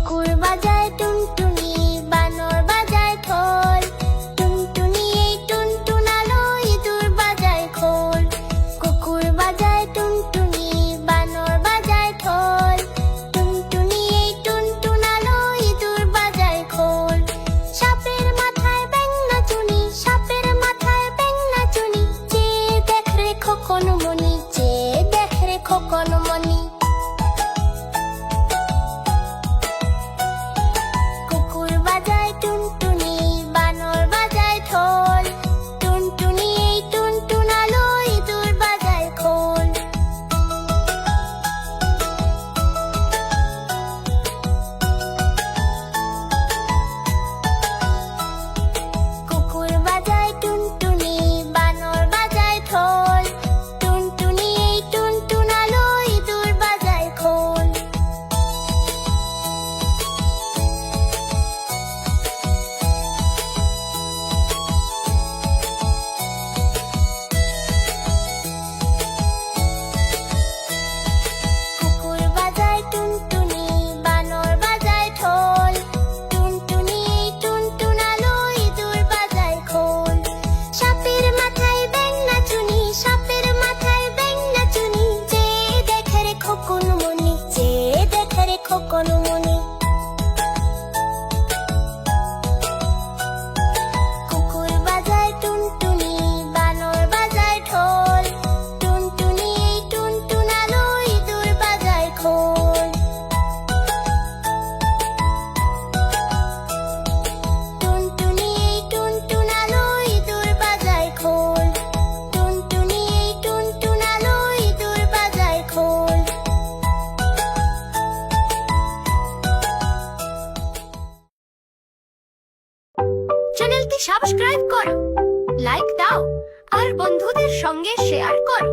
কুকুর বাজায় টুনটুনি, বানর বাজায় খোল। টুনটুনি এই টুনটুনালো, ইঁদুর বাজায় খোল। কুকুর বাজায় টুনটুনি, বানর বাজায় খোল। টুনটুনি এই টুনটুনালো, ইঁদুর বাজায় খোল। সাপের মাথায় ব্যাঙ নাচুনি, সাপের মাথায় ব্যাঙ নাচুনি। চেয়ে দেখ রে খোকন মনি, চেয়ে দেখ রে খোকন মনি। কুকুর বাজায় টুনটুনি, বানর বাজায় ঢোল। টুনটুনি এই টুনটুনালো, ইঁদুর বাজায় খোল। কুকুর বাজায় টুনটুনি, বানর বাজায় ঢোল। টুনটুনি এই টুনটুনালো, ইঁদুর বাজায় খোল। কুকুর বাজায় টুনটুনি, বানর বাজায় ঢোল। টুনটুনি এই টুনটুনালো, ইঁদুর বাজায় খোল। সাপের মাথায় ব্যাঙ নাচুনি, সাপের মাথায় ব্যাঙ নাচুনি। চেয়ে দেখ রে খোকন মনি, চেয়ে দেখ রে খোকন মনি। কুকুর বাজায় টুনটুনি, বানর বাজায় ঢোল। টুনটুনি এই টুনটুনালো, ইঁদুর বাজায় খোল। টুনটুনি এই টুনটুনালো, ইঁদুর বাজায় খোল। টুনটুনি এই টুনটুনালো, ইঁদুর বাজায় খোল। চ্যানেলটি সাবস্ক্রাইব করো, লাইক দাও আর বন্ধুদের সঙ্গে শেয়ার করো।